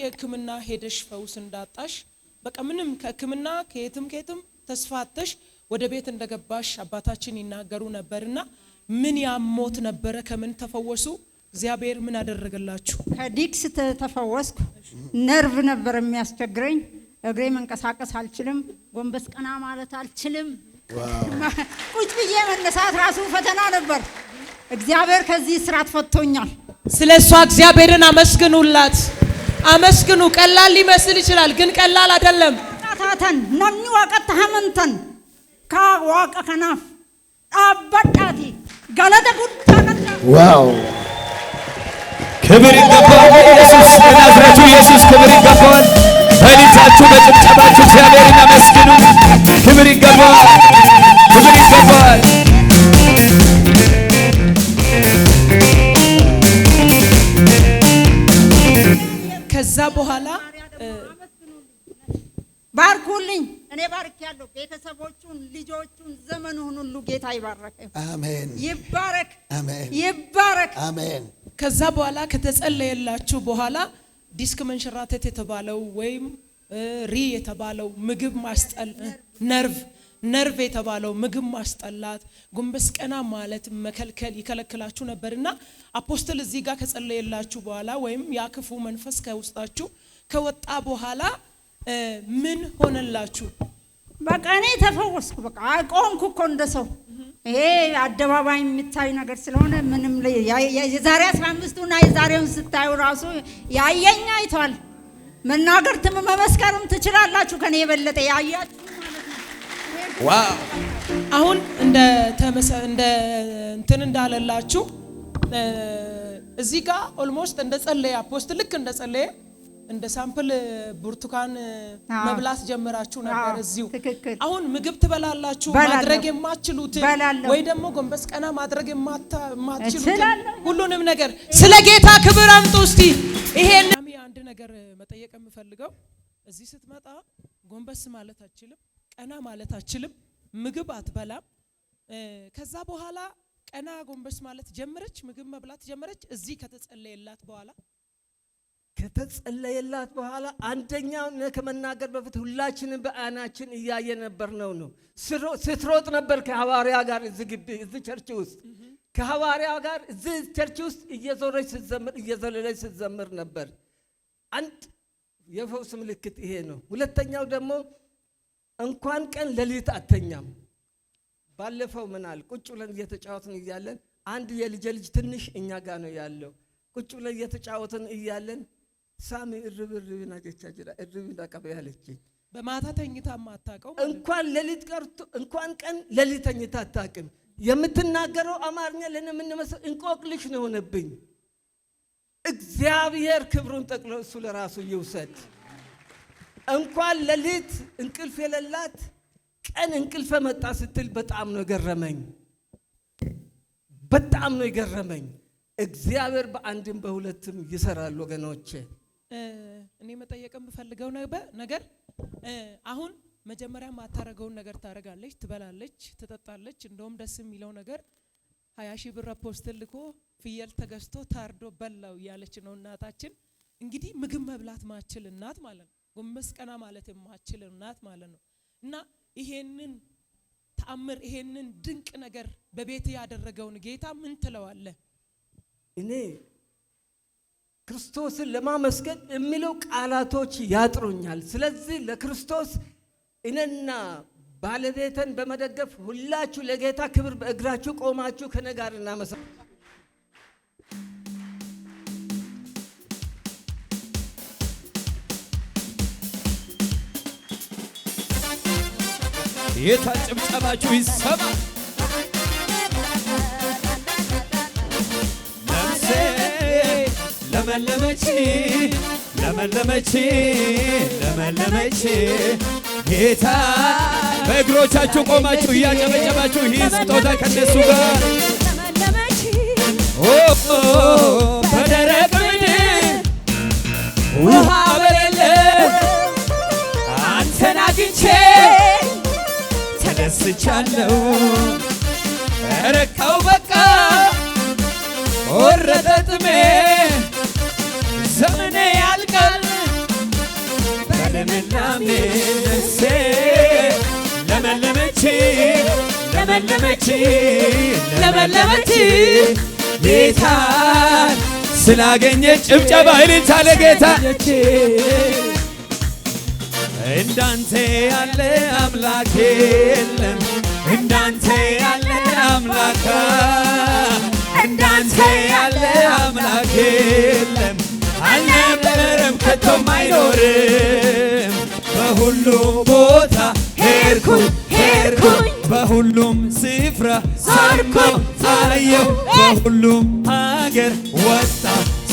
የሕክምና ሄደሽ ፈውስ እንዳጣሽ በቃ ምንም ከሕክምና ከየትም ተስፋተሽ ወደ ቤት እንደገባሽ አባታችን ይናገሩ ነበርና ምን ያሞት ነበረ? ከምን ተፈወሱ? እግዚአብሔር ምን አደረገላችሁ? ከዲክስ ተፈወስኩ። ነርቭ ነበር የሚያስቸግረኝ። እግሬ መንቀሳቀስ አልችልም። ጎንበስ ቀና ማለት አልችልም። ቁጭ ብዬ መነሳት ራሱ ፈተና ነበር። እግዚአብሔር ከዚህ ስራት ፈቶኛል። ስለሷ እግዚአብሔርን አመስግኑላት። አመስግኑ። ቀላል ሊመስል ይችላል፣ ግን ቀላል አይደለም። ታታን ነኒ ወቀት ሀመንተን ካዋቀ ከናፍ አባዳቲ ገለተ ጉዳና ዋው! ክብር ይገባዋል ኢየሱስ፣ ለናዝሬቱ ኢየሱስ ክብር ይገባዋል። በሊታችሁ በጭብጨባችሁ እግዚአብሔርን አመስግኑ። ክብር ይገባዋል፣ ክብር ይገባዋል። ከዛ በኋላ ባርኩልኝ። እኔ ባርኬያለሁ። ቤተሰቦቹን፣ ልጆቹን፣ ዘመኑን ሁሉ ጌታ ይባርክ። አሜን። ይባረክ፣ አሜን፣ ይባረክ፣ አሜን። ከዛ በኋላ ከተጸለየላችሁ በኋላ ዲስክ መንሸራተት የተባለው ወይም ሪ የተባለው ምግብ ማስጠል ነርቭ የተባለው ምግብ ማስጠላት ጎንበስ ቀና ማለት መከልከል ይከለክላችሁ ነበርና አፖስትል እዚህ ጋር ከጸለየላችሁ በኋላ ወይም ያ ክፉ መንፈስ ከውስጣችሁ ከወጣ በኋላ ምን ሆነላችሁ? በቃ እኔ ተፈወስኩ። በቃ ቆምኩ እኮ እንደሰው። ይሄ አደባባይ የሚታይ ነገር ስለሆነ ምንም የዛሬ 15ቱና የዛሬውን ስታዩ ራሱ ያየኝ አይቷል። መናገር መመስከርም ትችላላችሁ ከኔ የበለጠ ያያችሁ ማለት ነው። ዋው! አሁን እንደ እንትን እንዳለላችሁ እዚህ ጋር ኦልሞስት እንደ ጸለየ አፖስትል ልክ እንደ ጸለየ እንደ ሳምፕል ብርቱካን መብላት ጀምራችሁ ነበር እዚሁ። አሁን ምግብ ትበላላችሁ ማድረግ የማትችሉት ወይ ደግሞ ጎንበስ ቀና ማድረግ የማትችሉት ሁሉንም ነገር ስለ ጌታ ክብር አምጡ እስቲ። ይሄን አንድ ነገር መጠየቅ የምፈልገው እዚህ ስትመጣ ጎንበስ ማለት አትችልም፣ ቀና ማለት አትችልም፣ ምግብ አትበላም። ከዛ በኋላ ቀና ጎንበስ ማለት ጀመረች፣ ምግብ መብላት ጀመረች። እዚህ ከተጸለየላት በኋላ አንደኛው ከመናገር በፊት ሁላችንም በአይናችን እያየ ነበር ነው ስትሮጥ ነበር ከሐዋርያ ጋር እዚህ ቸርች ውስጥ ከሐዋርያ ጋር እዚህ ቸርች ውስጥ እየዞረች እየዘለለች ስትዘምር ነበር። አንድ የፈውስ ምልክት ይሄ ነው። ሁለተኛው ደግሞ እንኳን ቀን ሌሊት አተኛም። ባለፈው ምናል ቁጭ ብለን እየተጫወትን እያለን አንድ የልጅ ትንሽ እኛ ጋር ነው ያለው። ቁጭ ብለን እየተጫወትን እያለን ሳሚ እርብርብና ጀቻጅራ እርብና ቀበያለች። በማታ ተኝታ ማታቀው እንኳን ሌሊት ቀርቶ እንኳን ቀን ሌሊት ተኝታ አታውቅም። የምትናገረው አማርኛ ለኔ ምን መስል እንቆቅልሽ ነው ሆነብኝ። እግዚአብሔር ክብሩን ጠቅሎ እሱ ለራሱ ይውሰድ። እንኳን ሌሊት እንቅልፍ የሌላት ቀን እንቅልፍ መጣ ስትል በጣም ነው ገረመኝ፣ በጣም ነው ገረመኝ። እግዚአብሔር በአንድም በሁለትም ይሰራል ወገኖቼ። እኔ መጠየቅ የምፈልገው ነገር አሁን መጀመሪያ ማታረገውን ነገር ታረጋለች፣ ትበላለች፣ ትጠጣለች። እንደውም ደስ የሚለው ነገር 20 ሺህ ብር አፖስትል ልኮ ፍየል ተገዝቶ ታርዶ በላው ያለች ነው እናታችን። እንግዲህ ምግብ መብላት ማችል እናት ማለት ነው፣ ጎንበስ ቀና ማለት የማችል እናት ማለት ነው። እና ይሄንን ተአምር ይሄንን ድንቅ ነገር በቤት ያደረገውን ጌታ ምን ትለዋለህ? እኔ ክርስቶስን ለማመስገን የሚለው ቃላቶች ያጥሩኛል። ስለዚህ ለክርስቶስ እኔና ባለቤተን በመደገፍ ሁላችሁ ለጌታ ክብር በእግራችሁ ቆማችሁ ከኔ ጋር እናመሰግናለን። የታጨብጨባችሁ ይሰማ። ነፍሴ ለመለመች ለመለመች ለመለመች ጌታ በእግሮቻችሁ ቆማችሁ እያጨበጨባችሁ ይህ ስጦታ ከነሱ ጋር በደረቅ ምድር ውሃ በሌለ አንተን አግኝቼ ተደስቻለሁ። ረካው በቃ ወረደ ጥሜ ዘመኔ ያልቃል ልምላሜ ነፍሴ ለመለመች ለመለመች ለመለመች ጌታን ስላገኘች ጭብጨባ እልልታ ለጌታ እንዳንተ ያለ አምላክ የለም እንዳንተ ያለ አምላክ እንዳንተ ያለ አምላክ የለም አልነበረም ከቶም አይኖርም በሁሉም ቦታ ሄድኩኝ በሁሉም ስፍራ ዞርኩኝ አየሁ በሁሉም ሀገር ወጣ